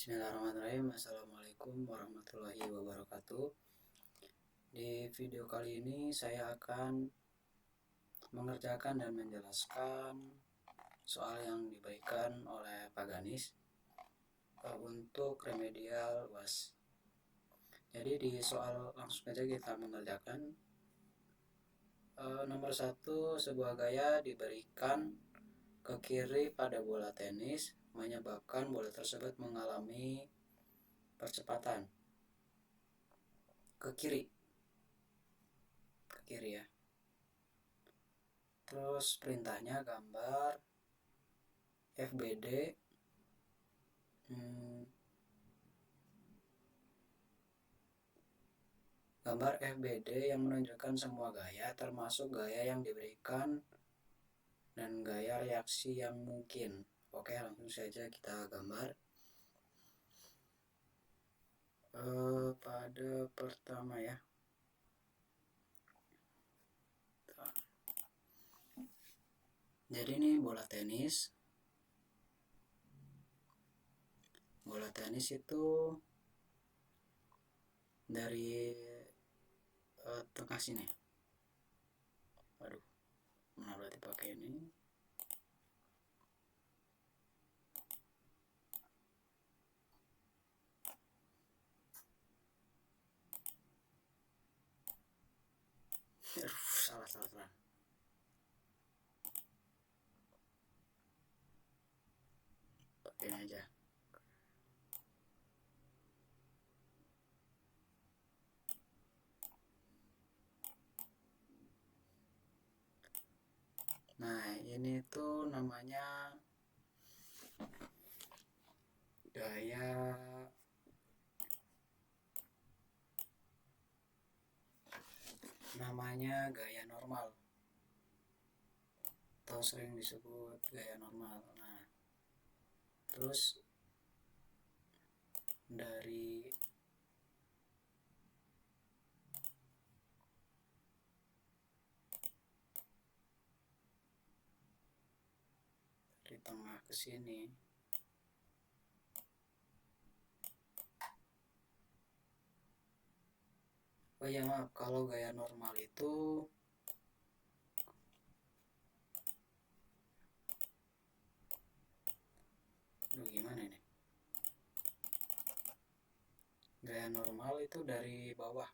Bismillahirrahmanirrahim. Assalamualaikum warahmatullahi wabarakatuh. Di video kali ini saya akan mengerjakan dan menjelaskan soal yang diberikan oleh Pak Ganis untuk remedial UAS. Jadi di soal langsung saja kita mengerjakan. Nomor 1, sebuah gaya diberikan ke kiri pada bola tenis menyebabkan bola tersebut mengalami percepatan ke kiri ya. Terus perintahnya gambar FBD yang menunjukkan semua gaya termasuk gaya yang diberikan dan gaya reaksi yang mungkin. Oke, langsung saja kita gambar. Pada pertama ya, jadi ini bola tenis itu dari tengah sini. Aduh, mana berarti pakai ini. Salah. Pakai ini aja. Nah, ini tuh namanya gaya normal atau sering disebut gaya normal. Nah, terus dari tengah ke sini maaf, kalau gaya normal itu gimana ini? Gaya normal itu dari bawah.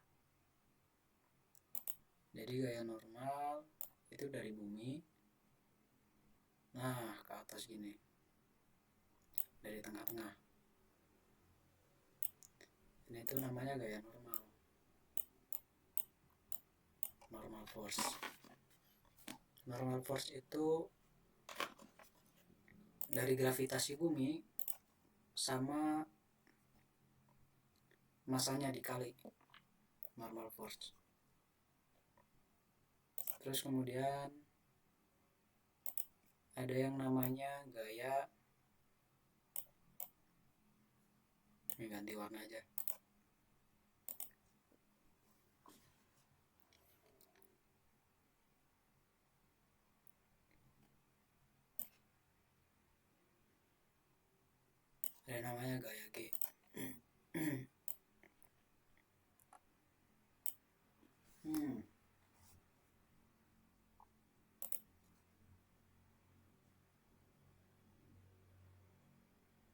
Jadi gaya normal itu dari bumi. Nah, ke atas gini. Dari tengah-tengah. Ini tuh namanya gaya normal. Normal force. Normal force itu dari gravitasi bumi sama masanya dikali normal force. Terus kemudian ada yang namanya gaya, ini ganti warna aja. Ada namanya gaya G.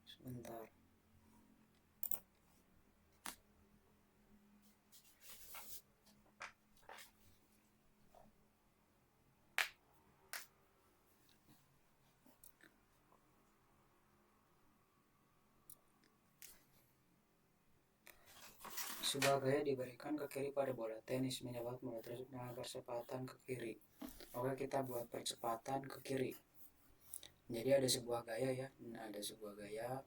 Sebentar. Sebuah gaya diberikan ke kiri pada bola tenis menyebabkan bola tersebut dengan percepatan ke kiri. Oke, kita buat percepatan ke kiri. Jadi ada sebuah gaya ya, ada sebuah gaya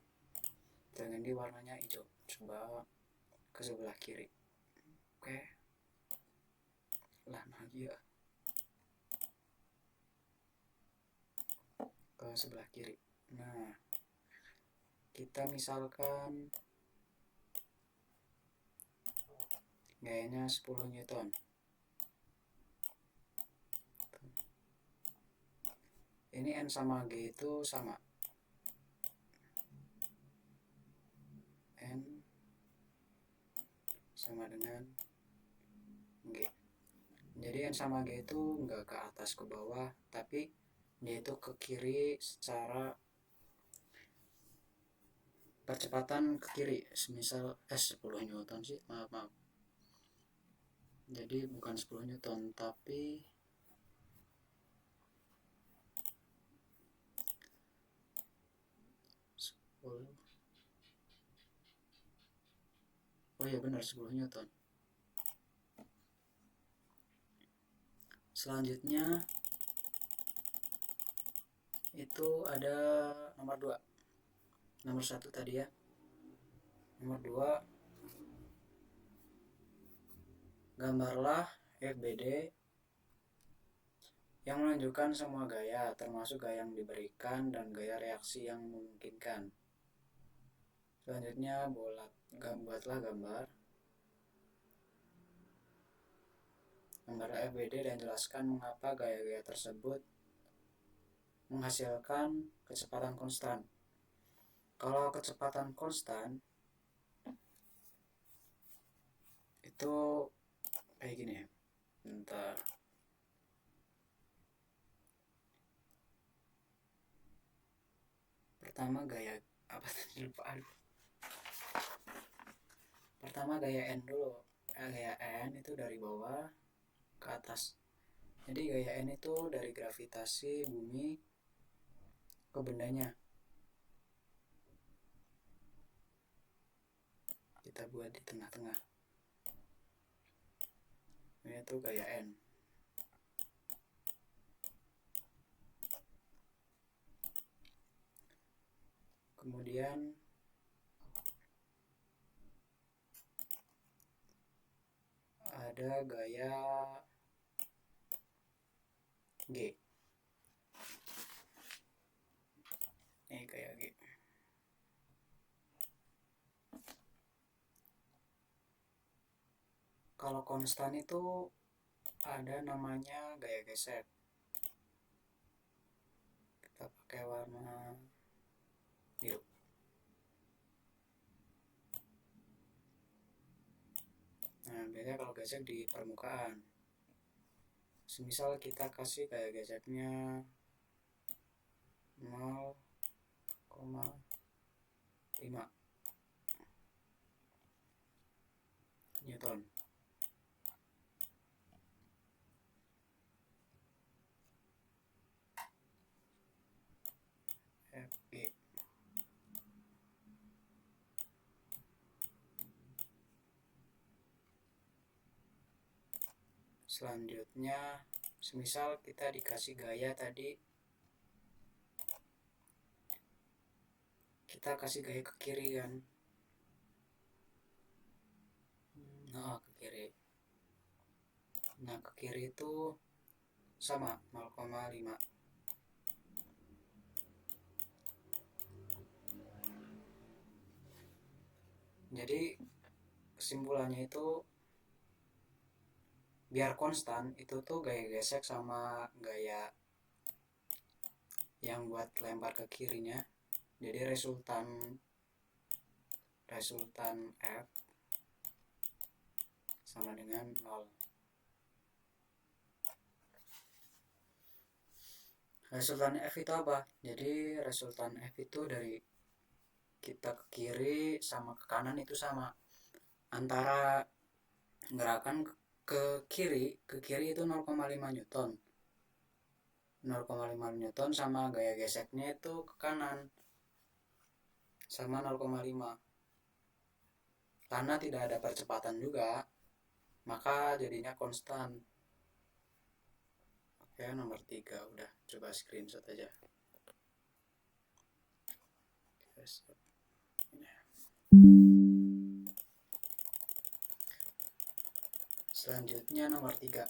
dengan di warnanya hijau. Coba ke sebelah kiri. Oke. Lah, ya. Ke sebelah kiri. Nah, kita misalkan gayanya 10 Newton. Ini N sama G itu sama. sama dengan G. Jadi N sama G itu nggak ke atas ke bawah, tapi dia itu ke kiri secara percepatan ke kiri. Semisal 10 Newton sih, maaf. Jadi bukan 10 Newton, tapi 10. Oh iya benar, 10 Newton. Selanjutnya itu ada nomor 2. Nomor 1 tadi ya. Nomor 2, gambarlah FBD yang menunjukkan semua gaya, termasuk gaya yang diberikan dan gaya reaksi yang memungkinkan. Selanjutnya buatlah gambar FBD dan jelaskan mengapa gaya-gaya tersebut menghasilkan kecepatan konstan. Kalau kecepatan konstan itu kayak gini ya. Bentar. Pertama gaya apa tadi, lupa. Pertama gaya N dulu. Gaya N itu dari bawah ke atas. Jadi gaya N itu dari gravitasi bumi ke bendanya. Kita buat di tengah-tengah. Ini itu gaya N. Kemudian ada gaya G. Ini gaya G. Kalau konstan itu ada namanya gaya gesek. Kita pakai warna biru. Nah, biasanya kalau gesek di permukaan. Semisal kita kasih gaya geseknya 0,5 Newton. FG. Selanjutnya, semisal kita dikasih gaya tadi, kita kasih gaya ke kiri kan. Nah, ke kiri. Nah, ke kiri itu sama 0,5. Jadi kesimpulannya itu biar konstan itu tuh gaya gesek sama gaya yang buat lempar ke kirinya. Jadi resultan F sama dengan 0. Resultan F itu apa? Jadi resultan F itu dari kita ke kiri sama ke kanan itu sama. Antara gerakan ke kiri itu 0,5 Newton. 0,5 Newton sama gaya geseknya itu ke kanan sama 0,5. Karena tidak ada percepatan juga, maka jadinya konstan. Oke, nomor 3 udah, coba screenshot aja. Selanjutnya nomor 3.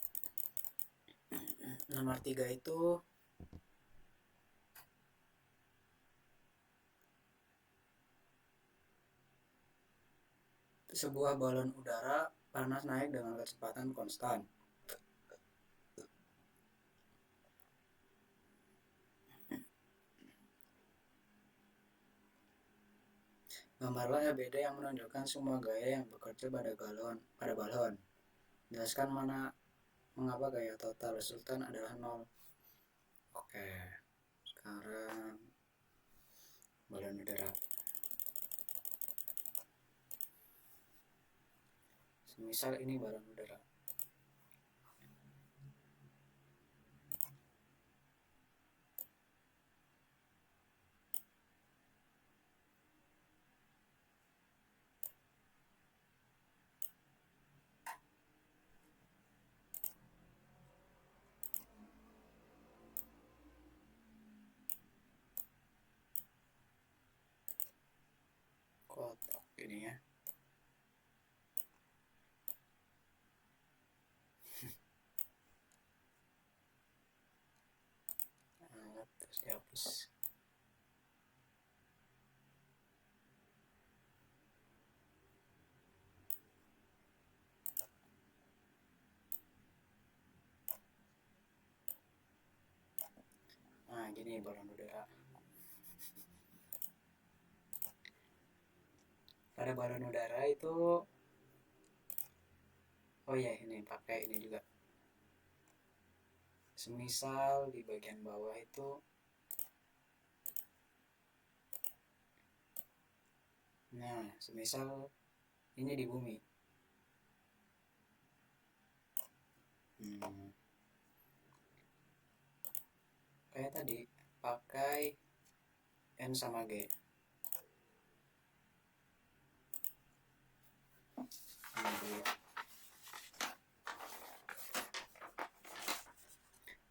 Nomor 3 itu sebuah balon udara panas naik dengan kecepatan konstan. Gambarlah EBD yang menunjukkan semua gaya yang bekerja pada balon. Jelaskan mengapa gaya total resultan adalah 0. Oke, sekarang balon udara. Semisal ini balon udara. Kotak ini ya. Terus dihapus. Nah, gini balon udara. Pada balon udara itu, oh ya, ini pakai ini juga. Semisal di bagian bawah itu semisal ini di bumi. Kayak tadi, pakai N sama G.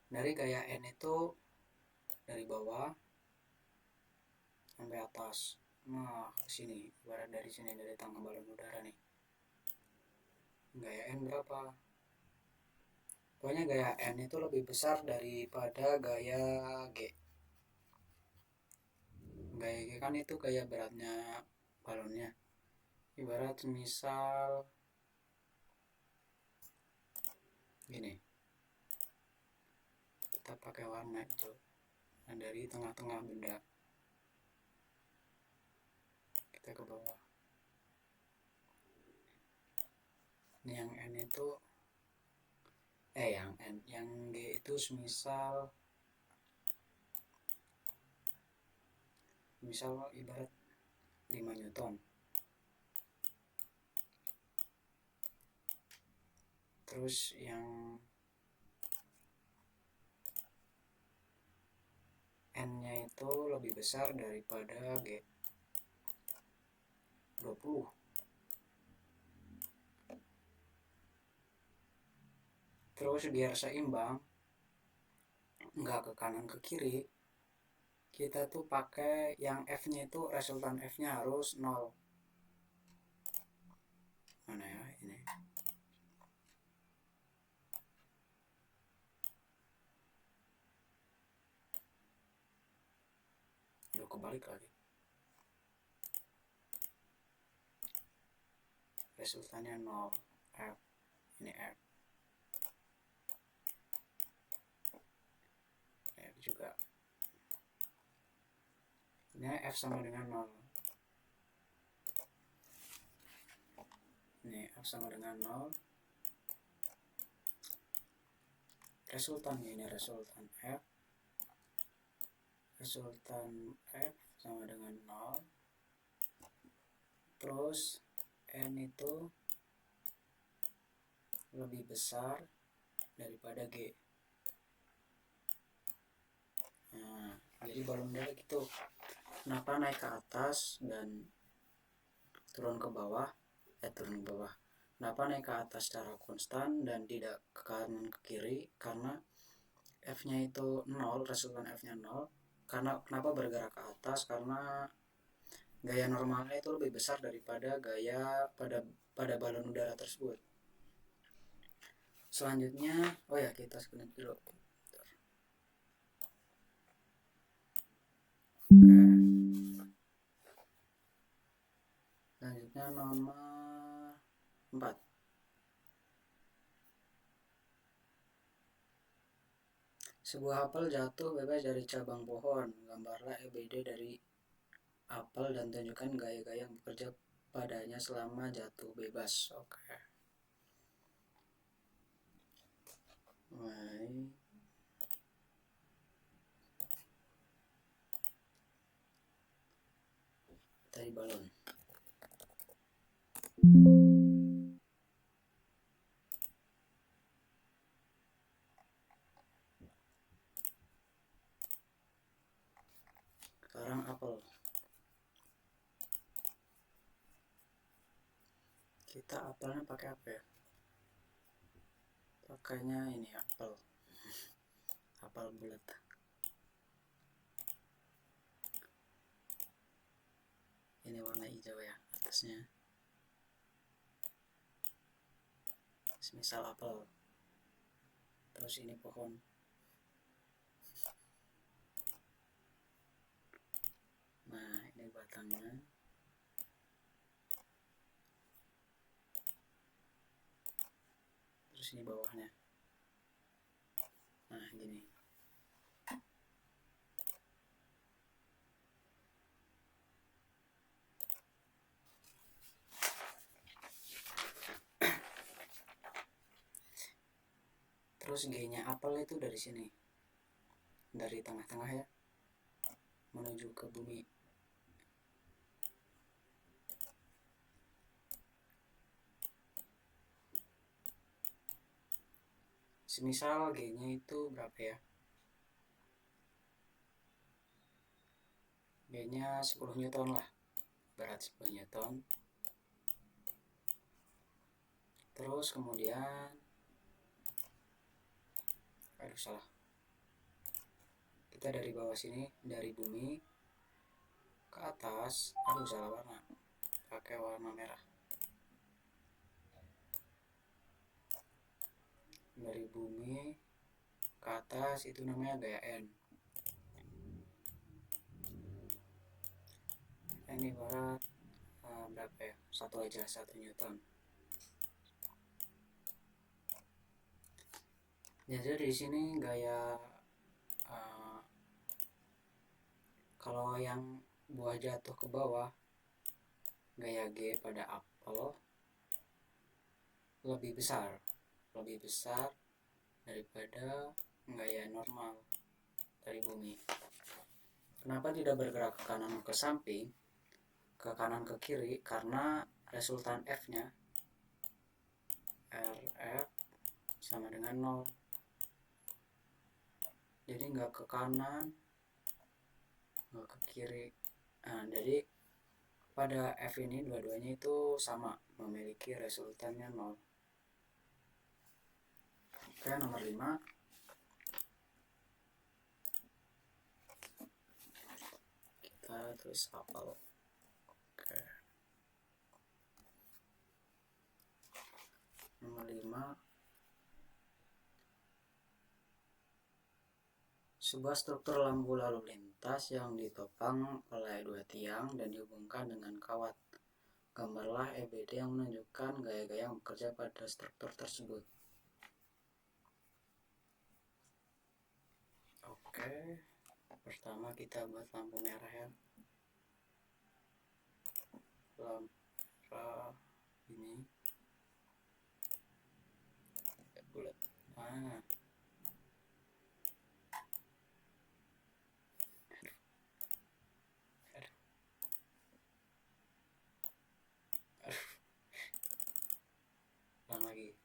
Dari gaya N itu dari bawah sampai atas. Nah, ke sini, ibarat dari sini, dari tangga balon udara nih. Gaya N berapa? Pokoknya gaya N itu lebih besar daripada gaya G. Gaya G kan itu gaya beratnya balonnya. Ibarat misal gini, kita pakai warna itu. Nah, dari tengah-tengah benda kita ke bawah. Ini yang N itu yang G itu misal ibarat 5 Newton. Terus yang N-nya itu lebih besar daripada G, 20. Terus biar seimbang, nggak ke kanan ke kiri, kita tuh pakai yang F-nya itu resultan F-nya harus 0. Mana ya ini? Aduh, kebalik lagi. Resultannya 0. F. Ini F. F juga. Ini F sama dengan 0. Ini F sama dengan 0. Resultan ini resultan F. Resultan F sama dengan 0. Terus N itu lebih besar daripada G. Nah, jadi balon udara gitu. Kenapa naik ke atas dan turun ke bawah? Kenapa naik ke atas secara konstan dan tidak ke kanan ke kiri? Karena F-nya itu 0, resultan F-nya 0. Kenapa bergerak ke atas? Karena gaya normalnya itu lebih besar daripada gaya pada balon udara tersebut. Selanjutnya, kita screen dulu. Selanjutnya nomor 4. Sebuah apel jatuh bebas dari cabang pohon. Gambarlah EBD dari apel dan tunjukkan gaya-gaya yang bekerja padanya selama jatuh bebas. Oke. Mulai. Tadi balon. Sekarang apel. Kita apelnya pakai apa ya? Pakainya ini apel. Apel bulat. Ini warna hijau ya atasnya. Semisal apel. Terus ini pohon. Nah, ini batangnya. Terus ini bawahnya. Nah, gini. Terus G-nya apel itu dari sini. Dari tengah-tengah ya. Menuju ke bumi. Semisal G-nya itu berapa ya? G-nya 10 Newton lah. Berat 10 Newton. Terus kemudian salah. Kita dari bawah sini, dari bumi ke atas. Salah warna. Pakai warna merah. Dari bumi ke atas itu namanya gaya N. Ini berat berapa ya? 1 Newton. Jadi di sini gaya kalau yang buah jatuh ke bawah, gaya G pada apel lebih besar daripada gaya normal dari bumi. Kenapa tidak bergerak ke kanan ke samping, ke kanan ke kiri? Karena resultan F-nya RF sama dengan 0. Jadi nggak ke kanan, nggak ke kiri. Nah, jadi pada F ini dua-duanya itu sama, memiliki resultannya 0. Oke, nomor 5. Kita tulis apel. Oke. Nomor 5. Sebuah struktur lampu lalu lintas yang ditopang oleh 2 tiang dan dihubungkan dengan kawat. Gambarlah EBD yang menunjukkan gaya-gaya yang bekerja pada struktur tersebut. Oke, pertama kita buat lampu merah ya. Lampu merah ini bulat. Nah, ulang lagi.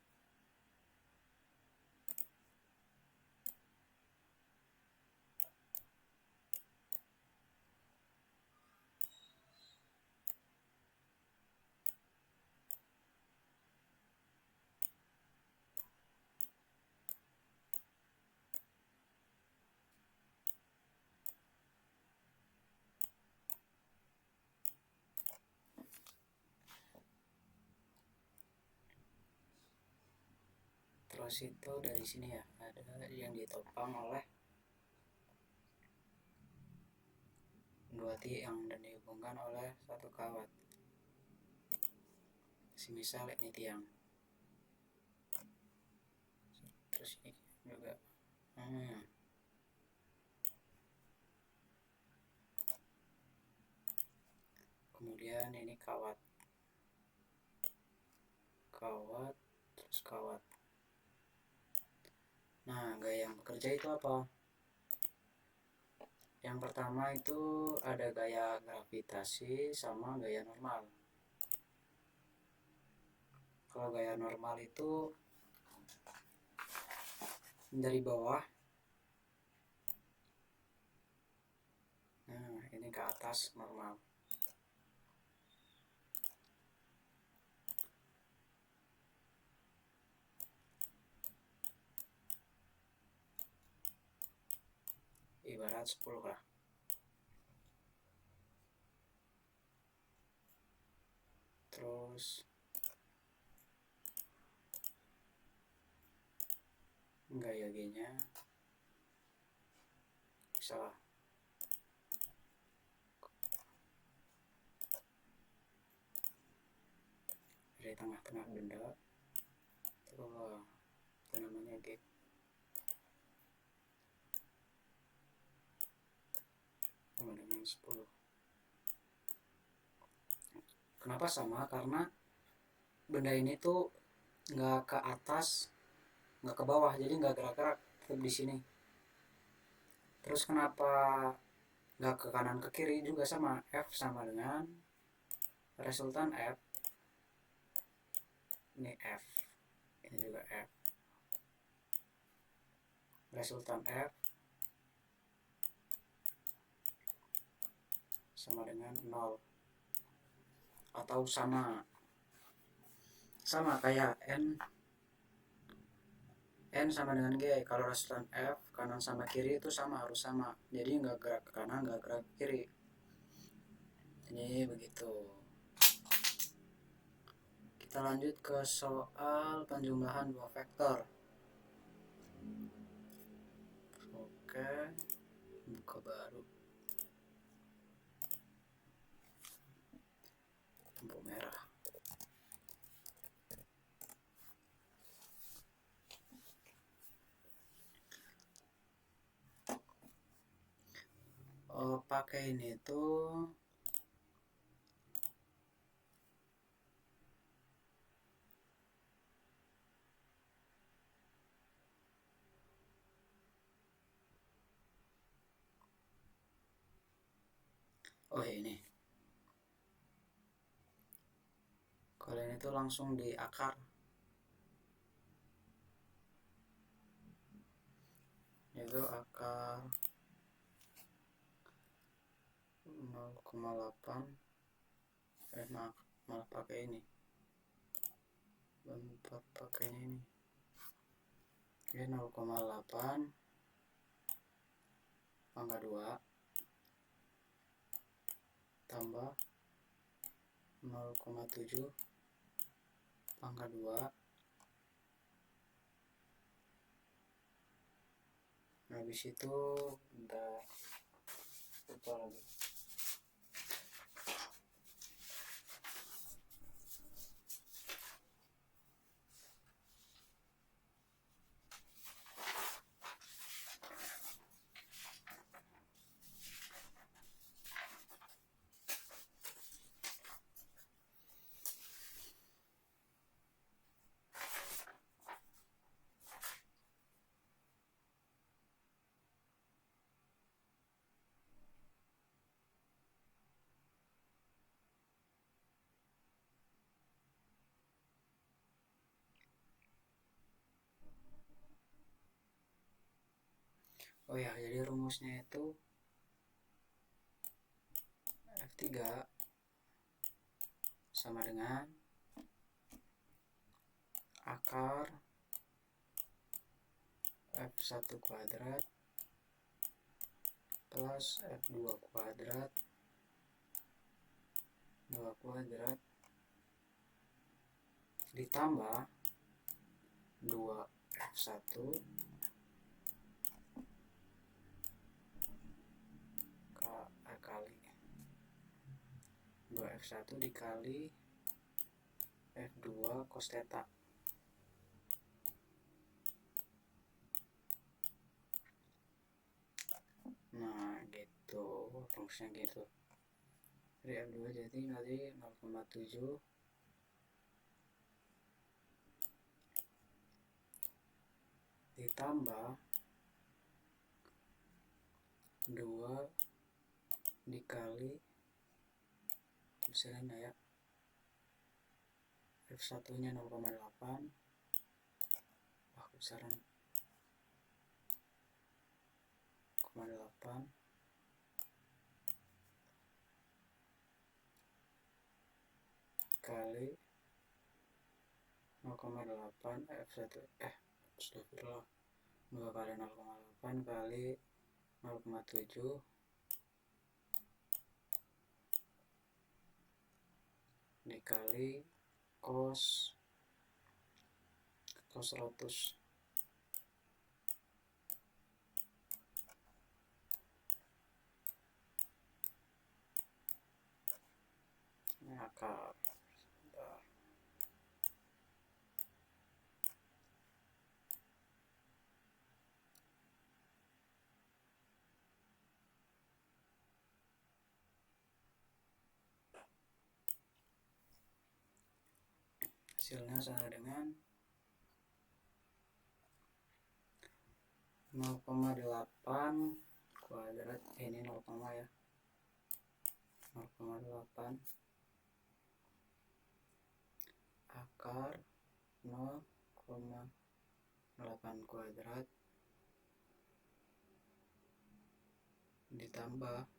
Terus itu dari sini ya, ada yang ditopang oleh 2 tiang dan dihubungkan oleh 1 kawat. Semisal ini tiang. Terus ini juga. kemudian ini kawat, terus kawat. Nah, gaya yang bekerja itu apa? Yang pertama itu ada gaya gravitasi sama gaya normal. Kalau gaya normal itu dari bawah, nah ini ke atas normal. Ibarat 10 lah. Terus gaya G nya bisa lah dari tengah-tengah benda itu namanya G sama dengan 10. Kenapa sama? Karena benda ini tuh nggak ke atas, nggak ke bawah, jadi nggak gerak-gerak, tetap di sini. Terus kenapa nggak ke kanan ke kiri juga sama? F sama dengan resultan F, ini F, ini juga F, resultan F sama dengan 0 atau sama kayak N sama dengan G. Kalau resultan F kanan sama kiri itu sama, harus sama, jadi nggak gerak ke kanan, nggak gerak ke kiri. Ini begitu. Kita lanjut ke soal penjumlahan dua vektor. Oke, buka baru, lampu merah. Pakai ini tuh ini kalau ini tuh langsung di akar, yaitu akar 0,8 malah pakai ini, pakainya ini. Oke, 0,8 pangkat 2 tambah 0,7 pangkat 2. Habis itu udah lupa lagi. Oh ya, jadi rumusnya itu F3 sama dengan akar F1 kuadrat plus F2 kuadrat 2 kuadrat ditambah 2F1 kali 2F1 dikali F2 cos theta. Nah gitu, rumusnya gitu. dari F2 jadi nanti 0,7 ditambah 2 dikali misalnya ya F1 nya 0,8, wah besaran 0,8 kali 0,8 F1 astagfirullah 2 kali 0,8 kali 0,7 dikali cos 100 ini akar. Bentar. Hasilnya sama dengan 0,8 kuadrat, ini 0, ya 0,8 akar 0,8 kuadrat ditambah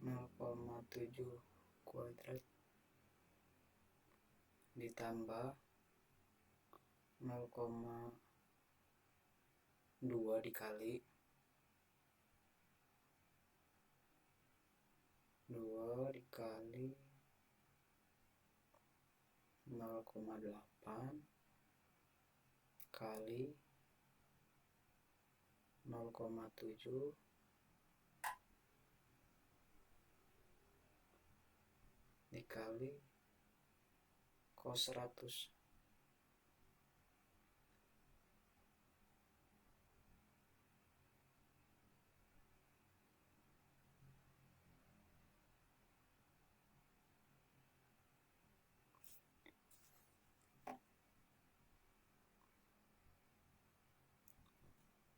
0,7 kuadrat ditambah 0,2 dikali 0,8 kali 0,7 dikali cos 100.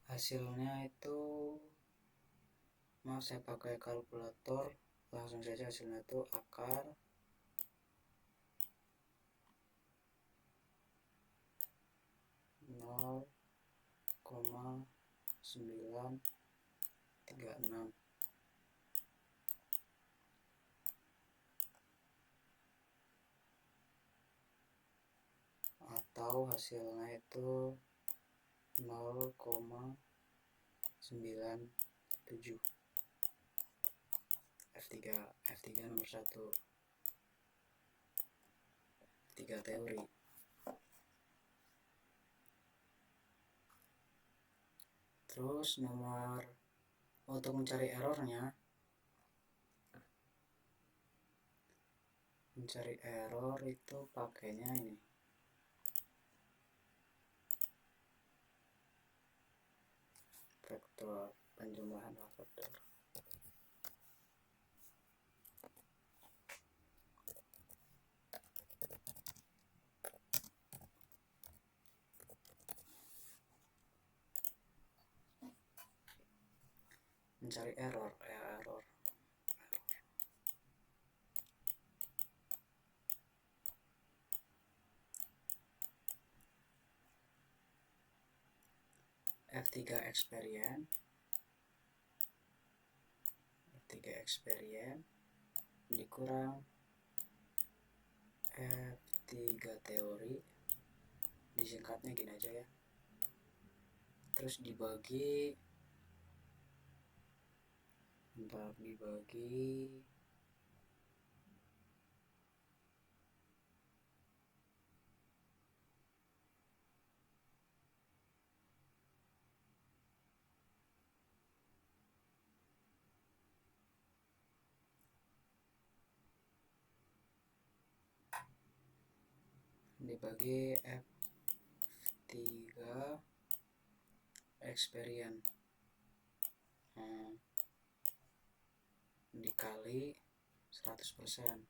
Hasilnya itu, maaf saya pakai kalkulator, langsung saja hasilnya itu akar 0,936 atau hasilnya itu 0,97. F3 nomor 1, F3 teori. Terus nomor untuk mencari errornya, mencari error itu pakainya ini, vektor penjumlahan faktor. Mencari error F3 experience dikurang F3 teori, disingkatnya gini aja ya, terus dibagi F3 experience dikali 100%.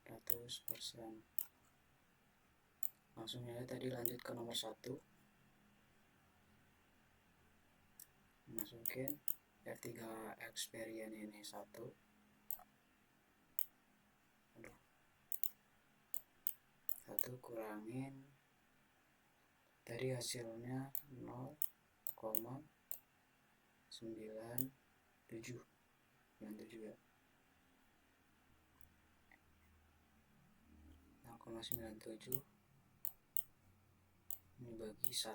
100%. Langsung aja tadi lanjut ke nomor 1. Masukin R3 Experian ini 1. Aduh. 1 kurangin tadi hasilnya 0,97 ya, 0,97 ini bagi 1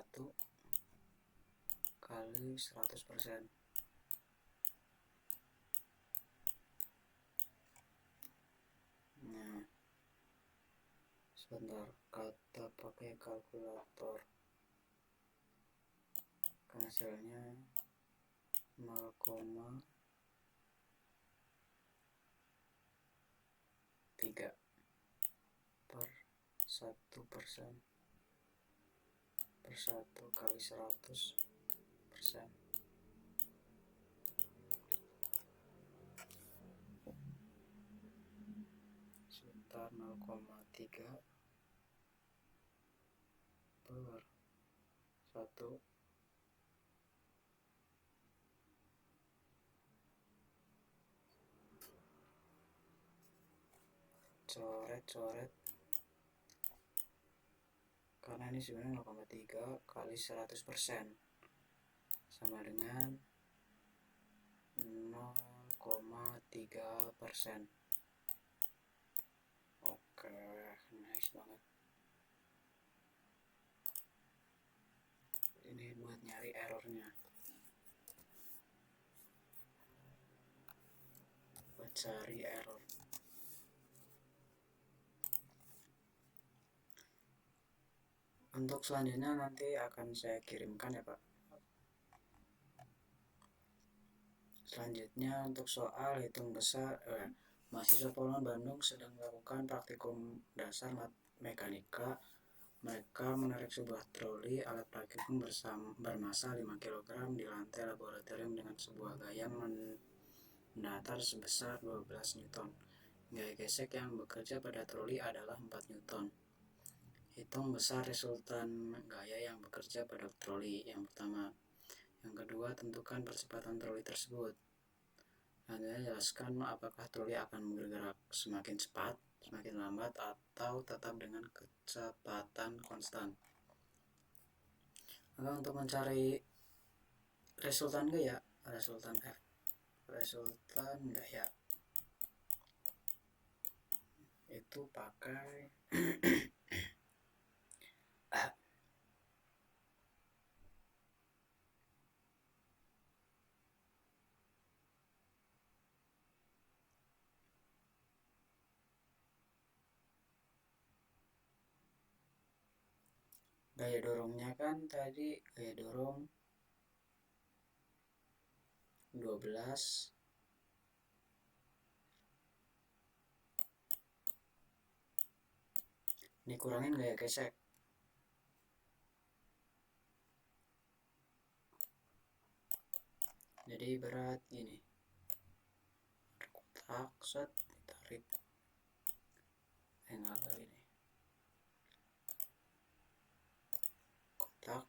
kali 100%. Nah, sebentar, kata pakai kalkulator. Hasilnya 0,3 per 1% per 1 kali 100%. Sekitar 0,3 per 1. Coret karena ini sebenarnya 0,3 kali 100% sama dengan 0,3%. Oke, nice banget. Ini buat nyari errornya, buat cari error. Untuk selanjutnya nanti akan saya kirimkan ya Pak. Selanjutnya untuk soal hitung besar, mahasiswa Polon Bandung sedang melakukan praktikum dasar mekanika. Mereka menarik sebuah troli alat praktikum bermassa 5 kg di lantai laboratorium dengan sebuah gaya mendatar sebesar 12 Newton. Gaya gesek yang bekerja pada troli adalah 4 Newton. Hitung besar resultan gaya yang bekerja pada troli yang pertama. Yang kedua, tentukan percepatan troli tersebut. Selanjutnya, jelaskan apakah troli akan bergerak semakin cepat, semakin lambat, atau tetap dengan kecepatan konstan. Maka untuk mencari resultan gaya, resultan gaya itu pakai gaya dorongnya kan tadi gaya dorong 12 dikurangin gaya gesek. Jadi berat gini, kotak set ditarik enggak kali ini kotak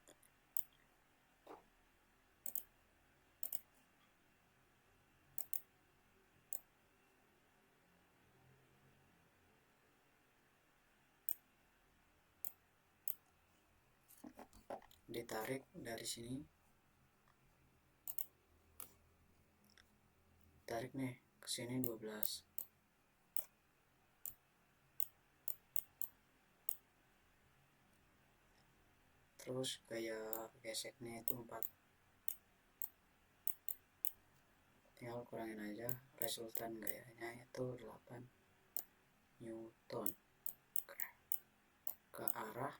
ditarik dari sini, tarik nih ke sini 12. Terus gaya geseknya itu 4. Tinggal kurangin aja, resultan gayanya itu 8 Newton ke arah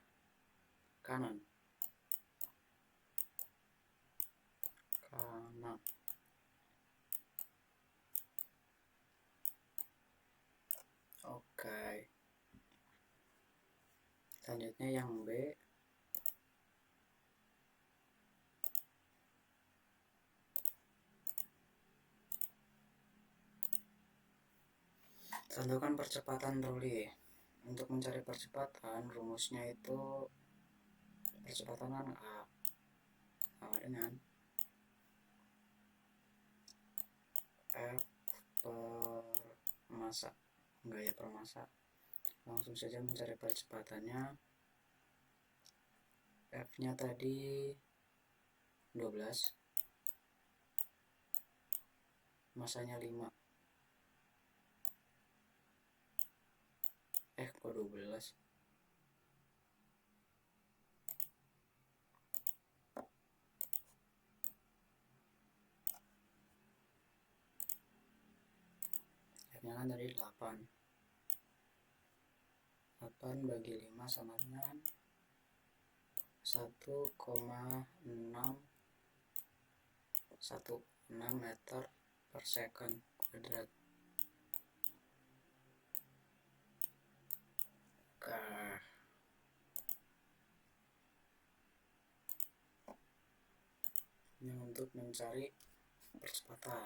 kanan. Oke. Selanjutnya yang B. Tentukan percepatan troli. Untuk mencari percepatan, rumusnya itu percepatan kan A sama dengan F per massa, gaya per massa. Langsung saja mencari percepatannya. F nya tadi 12, masanya 5. Kok 12? F nya kan tadi 8. 8 bagi 5 sama dengan 1,616 meter per second kuadrat. Ini untuk mencari percepatan.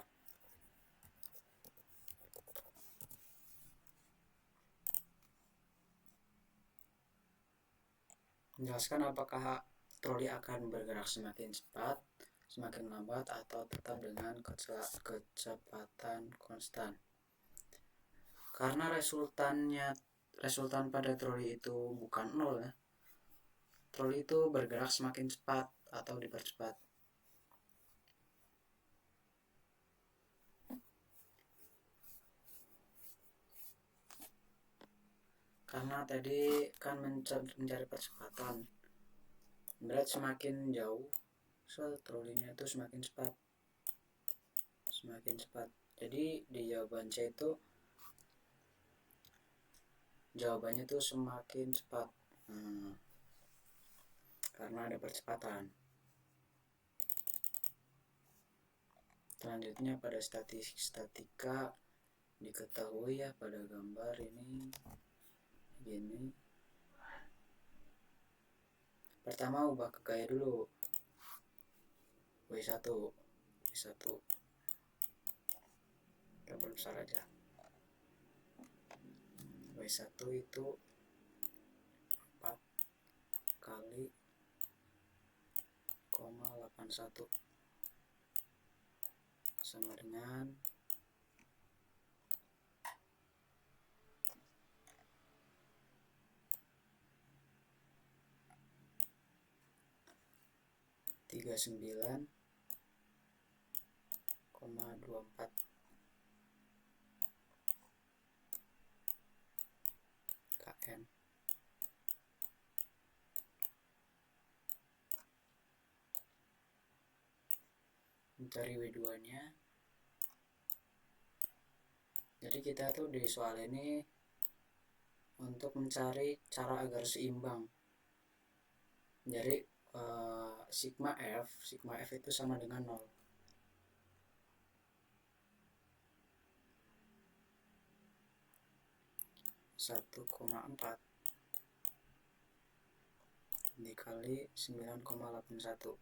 Menjelaskan apakah troli akan bergerak semakin cepat, semakin lambat, atau tetap dengan kecepatan konstan. Karena resultan pada troli itu bukan 0 ya. Troli itu bergerak semakin cepat atau dipercepat. Karena tadi kan mencari percepatan, berarti semakin jauh trolinya itu semakin cepat. Jadi di jawaban C itu jawabannya itu semakin cepat, karena ada percepatan. Selanjutnya pada statika diketahui ya pada gambar ini gini. Pertama ubah ke gaya dulu. W1 gambar besar aja. W1 itu 4 kali 0,81 sama dengan 39,24 kN. Mencari W2 nya. Jadi kita tuh di soal ini untuk mencari cara agar seimbang. Jadi sigma F itu sama dengan 0. Satu koma 4 dikali 9,81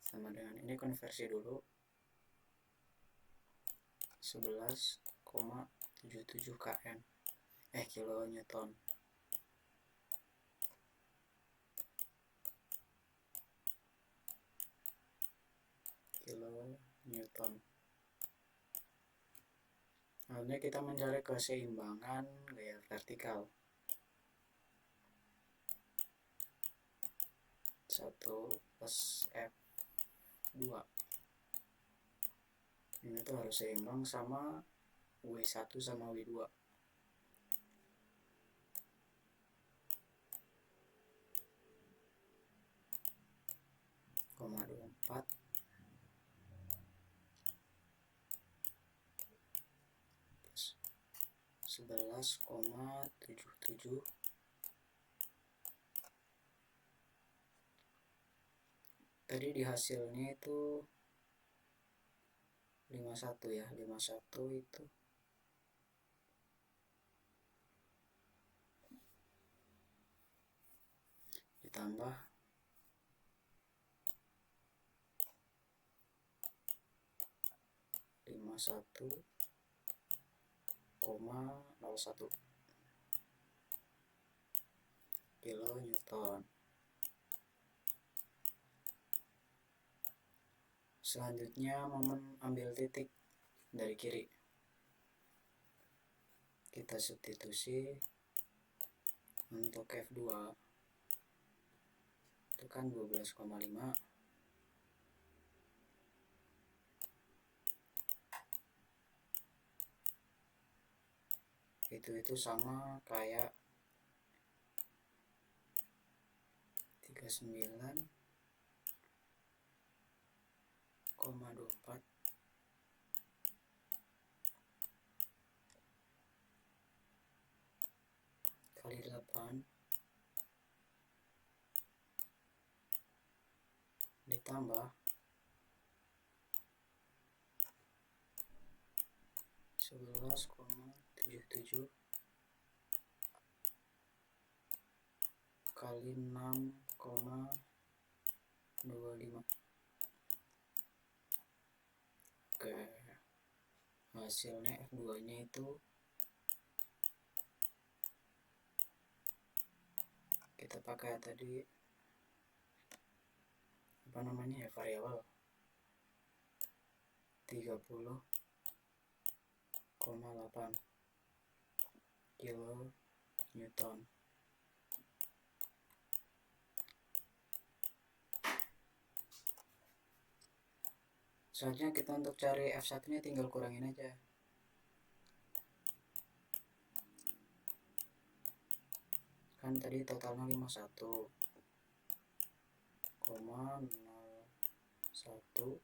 sama dengan ini, konversi dulu 11,77 kN kilonewton. Lalu kita mencari keseimbangan gaya vertikal. 1 plus F2 ini tuh harus seimbang sama W1 sama W2. Koma 24 plus 11,77 tadi di hasilnya itu 51 ya. 51 itu ditambah 1,01 kilonewton. Selanjutnya momen ambil titik dari kiri, kita substitusi untuk F2 itu kan 12,5, itu sama kayak 39,24 kali 8 ditambah 11,77 kali 6,25. Oke, hasilnya F2 nya itu kita pakai tadi apa namanya ya, variabel 30,8 kilonewton. Selanjutnya kita untuk cari F1 nya tinggal kurangin aja. Kan tadi totalnya 51,01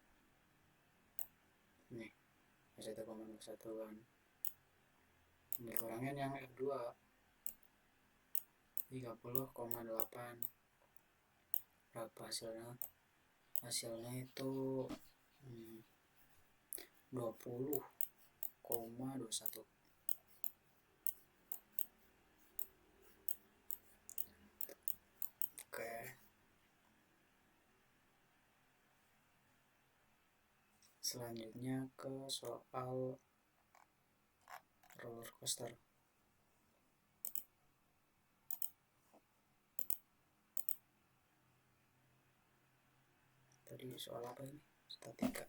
nih, 1,01 kan, dikurangin yang F2 30,8, berapa hasilnya? Hasilnya itu 20,21. Oke, selanjutnya ke soal roller coaster. Tadi soal apa ini? Statika.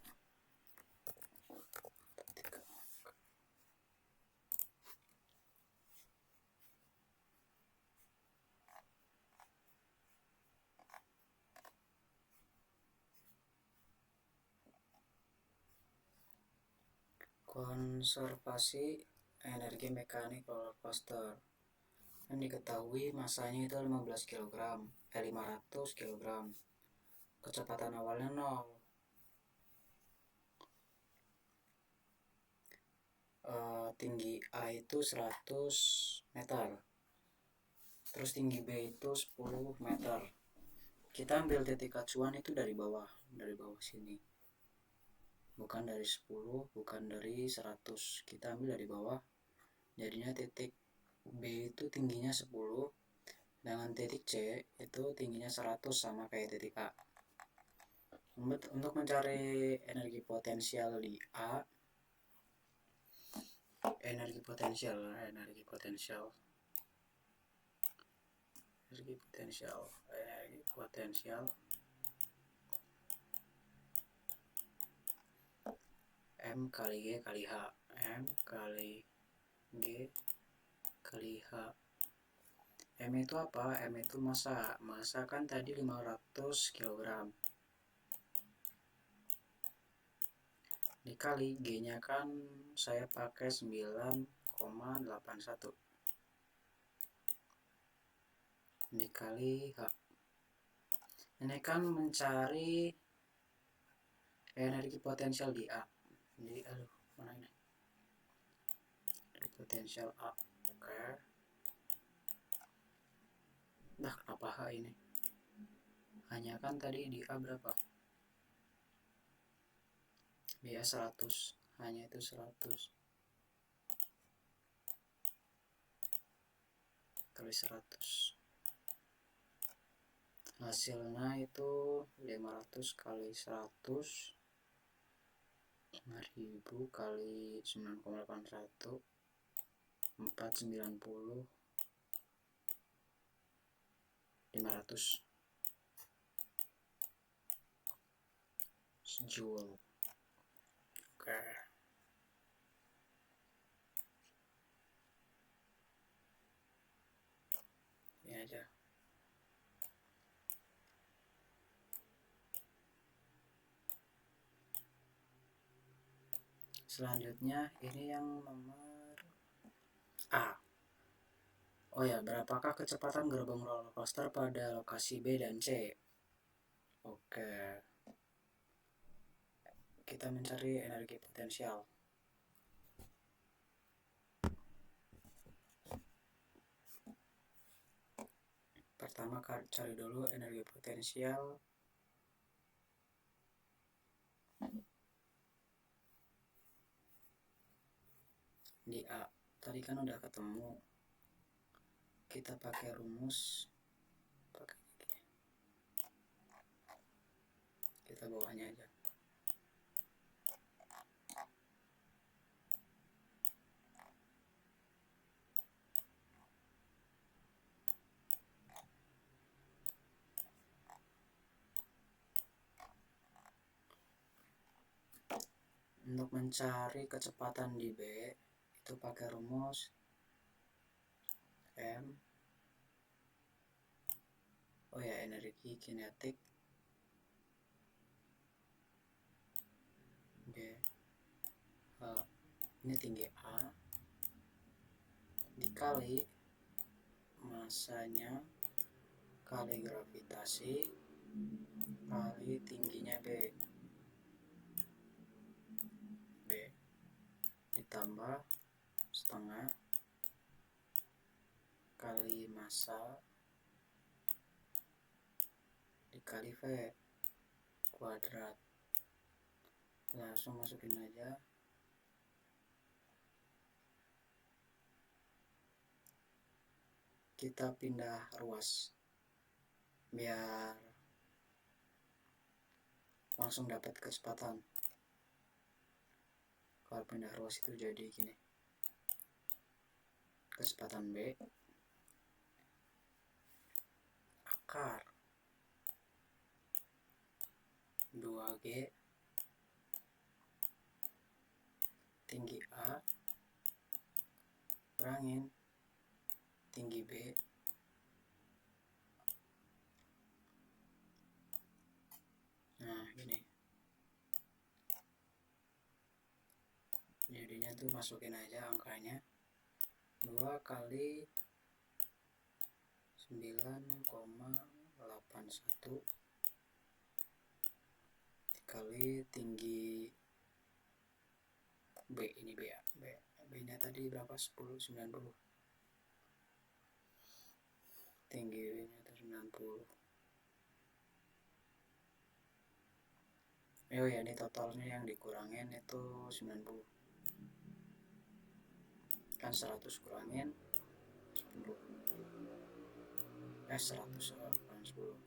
Konservasi energi mekanik roller coaster. Yang diketahui masanya itu 500 kg. Kecepatan awalnya 0. Tinggi A itu 100 meter. Terus tinggi B itu 10 meter. Kita ambil titik acuan itu dari bawah sini. Bukan dari 10, bukan dari 100. Kita ambil dari bawah. Jadinya titik B itu tingginya 10, dengan titik C itu tingginya 100, sama kayak titik A. Untuk mencari energi potensial di A, energi potensial M kali G kali H. M kali G kali H. M itu apa? M itu massa. Massa kan tadi 500 kg. Dikali G nya kan saya pakai 9,81 dikali H. Ini kan mencari energi potensial di A. Jadi mana ini? Energi potensial A. Oke. Nah, kenapa H ini? Hanya kan tadi di A berapa? Di A 100. Hanya itu 100 kali 100. Hasilnya itu 500 kali 100 5.000 kali 9,81 490 500 joule. Oke. Ini aja. Selanjutnya ini yang nomor A. Oh ya, berapakah kecepatan gerbong roller coaster pada lokasi B dan C? Oke. Kita mencari energi potensial. Pertama cari dulu energi potensial. Di A tadi kan udah ketemu, kita pakai rumus, kita bawahnya aja. Untuk mencari kecepatan di B itu pakai rumus M, oh ya, energi kinetik B, ini tinggi A dikali masanya kali gravitasi kali tingginya B ditambah setengah kali massa dikali V kuadrat. Langsung masukin aja. Kita pindah ruas biar langsung dapat kecepatan. Kalau pindah ruas itu jadi gini, kecepatan B akar 2G tinggi A kurangin tinggi B nah gini. Jadinya tuh masukin aja angkanya 2 kali 9,81 dikali tinggi B, ini B ya, B nya tadi berapa? 90, tinggi B nya 90. Oh ya, ini totalnya yang dikurangin itu 90 kan, 100 kurangin 10 100 kurang 10,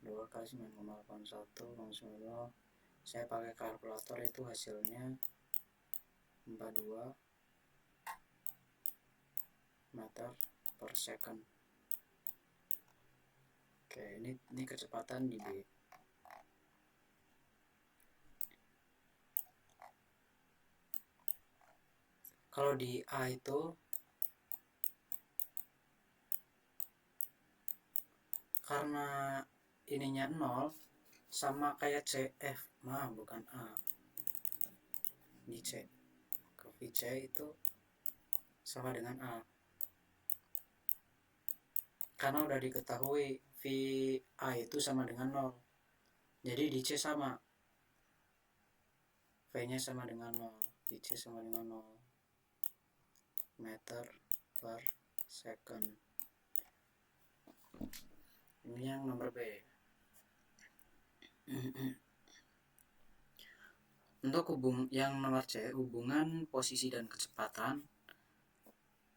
2 kali 9,81 0, saya pakai kalkulator itu hasilnya 42 meter per second. Oke, ini kecepatan di B. Kalau di A itu karena ininya 0 sama kayak CF, bukan A, di C ke VC itu sama dengan A karena udah diketahui VA itu sama dengan 0, jadi di C sama, V nya sama dengan 0, di C sama dengan 0 meter per second. Ini yang nomor B. Untuk yang nomor C, hubungan posisi dan kecepatan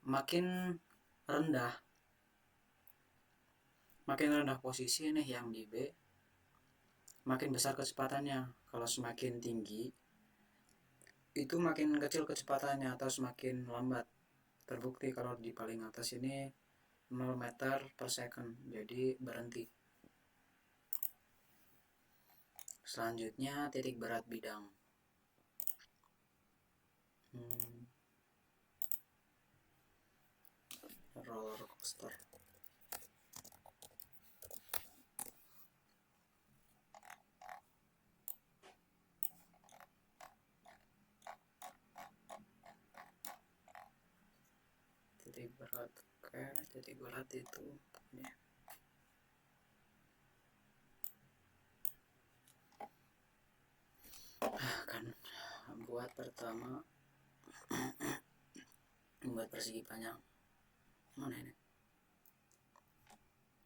makin rendah posisi nih yang di B, makin besar kecepatannya. Kalau semakin tinggi itu makin kecil kecepatannya atau semakin lambat. Terbukti kalau di paling atas ini 0 meter per second, jadi berhenti. Selanjutnya titik berat bidang. Roller coaster. Titik berat, oke, titik berat itu ya. Akan buat pertama membuat persegi panjang. Mana ini?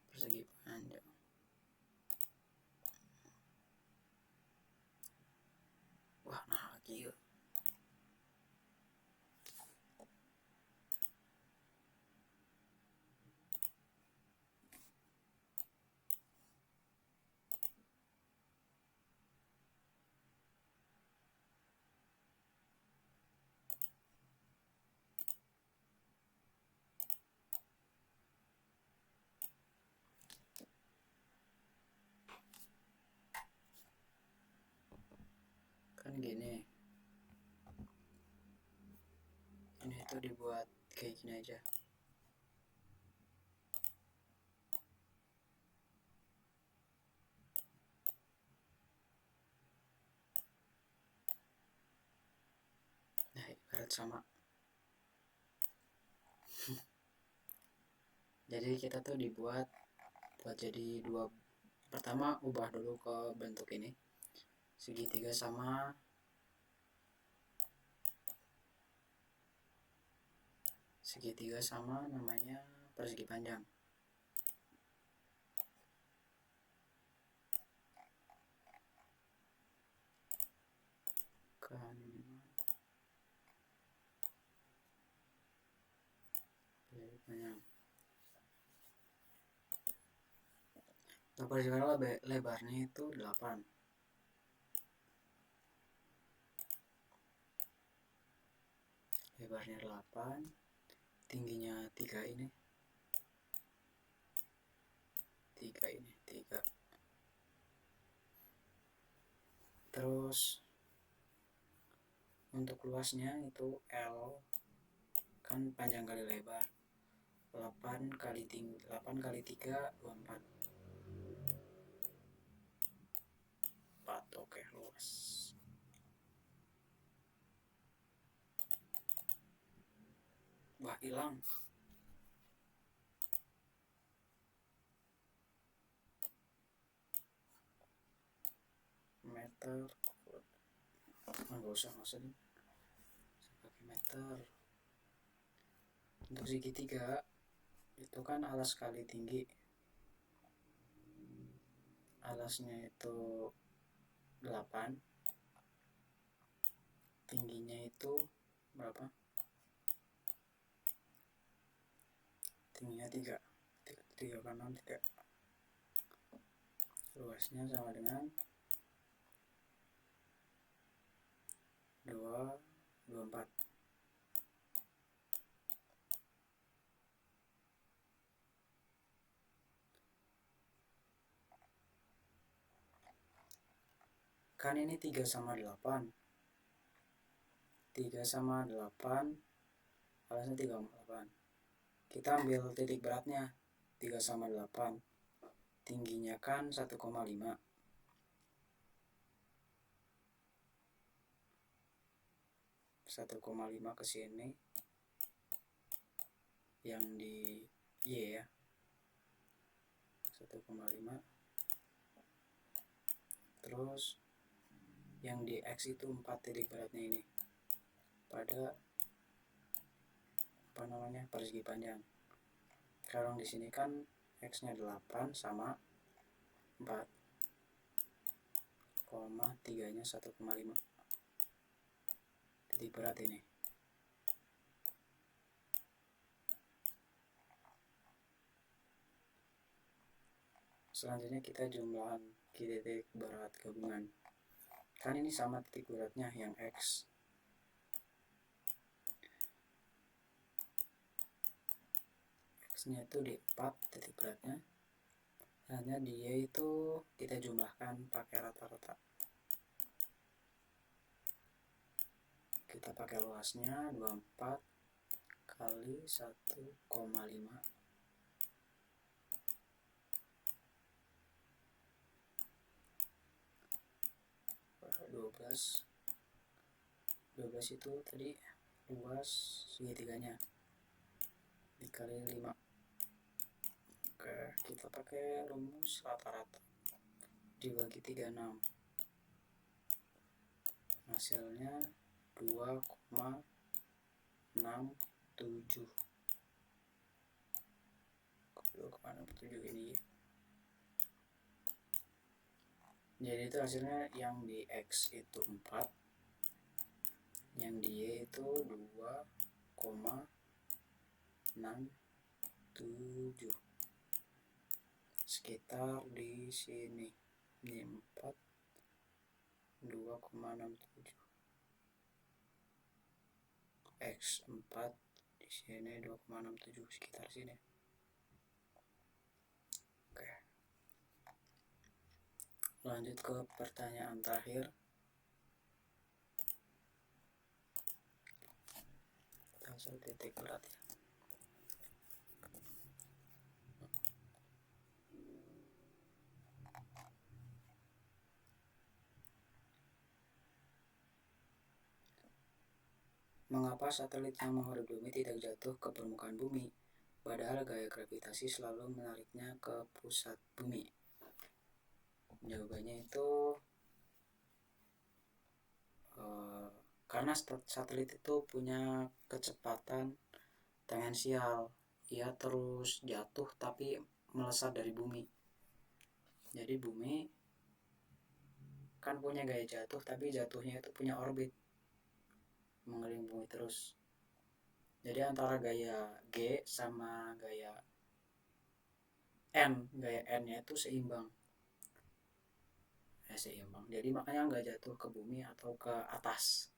Persegi panjang. Wah, nah lagi yuk. Kan gini, ini tuh dibuat kayak gini aja. Nah, ibarat sama. Jadi kita tuh dibuat buat jadi dua. Pertama ubah dulu ke bentuk ini, segitiga sama namanya persegi panjang. Kan persegi panjang. Persegi panjang lebarnya itu 8. Lebarnya 8, tingginya 3 ini. 3. Terus untuk luasnya itu L, kan panjang kali lebar. 8 kali 3 24. 4, oke, luas. Wah, hilang. Meter. Nggak usah nih. Pakai meter. Untuk segitiga itu kan alas kali tinggi. Alasnya itu 8, tingginya itu berapa? Tingginya 3 kanan 3. Luasnya sama dengan 24. Kan ini 3 sama 8. 3 sama 8, alasnya 38. Kita ambil titik beratnya 3 sama 8. Tingginya kan 1,5. 1,5 ke sini. Yang di Y ya. 1,5. Terus yang di X itu 4 titik beratnya ini. Pada persegi panjang. Sekarang di sini kan X-nya 8 sama 4, 3-nya 1,5. Titik berat ini. Selanjutnya kita jumlahan titik berat gabungan. Kan ini sama titik beratnya yang X. X-nya itu di 4 titik beratnya. Hanya di Y itu kita jumlahkan pakai rata-rata. Kita pakai luasnya 24 kali 1,5 12 itu tadi luas segitiganya dikali 5. Oke, kita pakai rumus rata-rata dibagi 36, hasilnya 2,67 ini. Jadi itu hasilnya yang di X itu 4, yang di Y itu 2,67, sekitar di sini ini 4, 2,67, X 4 di sini 2,67, sekitar sini. Oke, lanjut ke pertanyaan terakhir. Langsung titik berat ya. Mengapa satelit yang mengelilingi bumi tidak jatuh ke permukaan bumi, padahal gaya gravitasi selalu menariknya ke pusat bumi? Jawabannya itu karena satelit itu punya kecepatan tangensial, ia terus jatuh tapi melesat dari bumi. Jadi bumi kan punya gaya jatuh, tapi jatuhnya itu punya orbit mengelilingi bumi terus. Jadi antara gaya G sama gaya N-nya itu seimbang. Jadi makanya nggak jatuh ke bumi atau ke atas.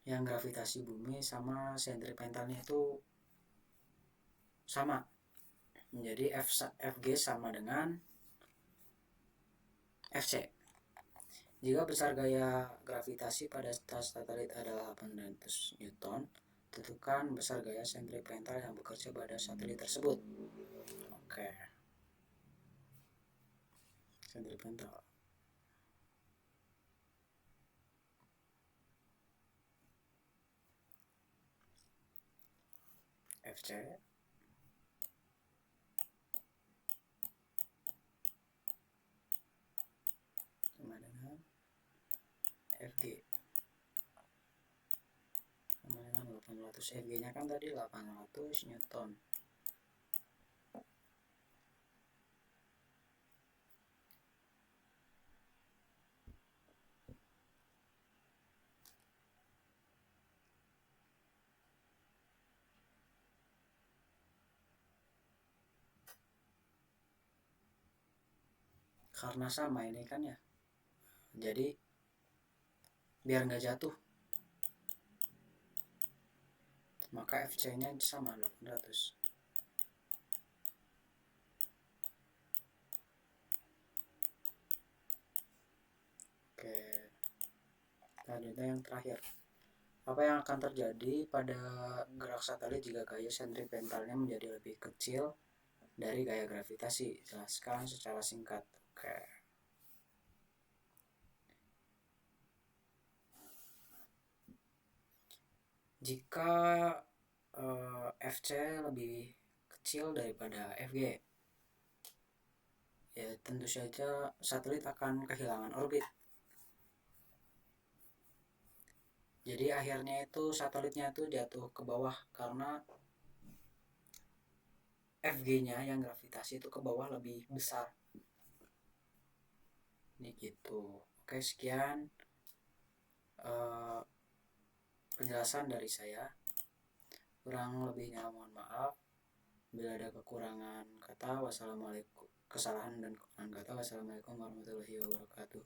Yang gravitasi bumi sama sentripetalnya itu sama. Jadi Fg sama dengan Fc. Jika besar gaya gravitasi pada satelit adalah 800 Newton, tentukan besar gaya sentripetal yang bekerja pada satelit tersebut. Oke. Sentripetal. Fc sama dengan Fg sama dengan 800. Fg nya kan tadi 800 Newton. Karena sama ini kan ya, jadi biar nggak jatuh maka Fc nya sama 800. Oke, selanjutnya yang terakhir, apa yang akan terjadi pada gerak satelit jika gaya sentripetalnya menjadi lebih kecil dari gaya gravitasi? Jelaskan secara singkat. Oke. Jika Fc lebih kecil daripada Fg, ya tentu saja satelit akan kehilangan orbit. Jadi akhirnya itu satelitnya itu jatuh ke bawah karena Fg-nya yang gravitasi itu ke bawah lebih besar. Ini gitu. Oke, sekian penjelasan dari saya. Kurang lebihnya mohon maaf. Bila ada kekurangan kata, wassalamualaikum, kesalahan dan kekurangan kata, wassalamualaikum warahmatullahi wabarakatuh.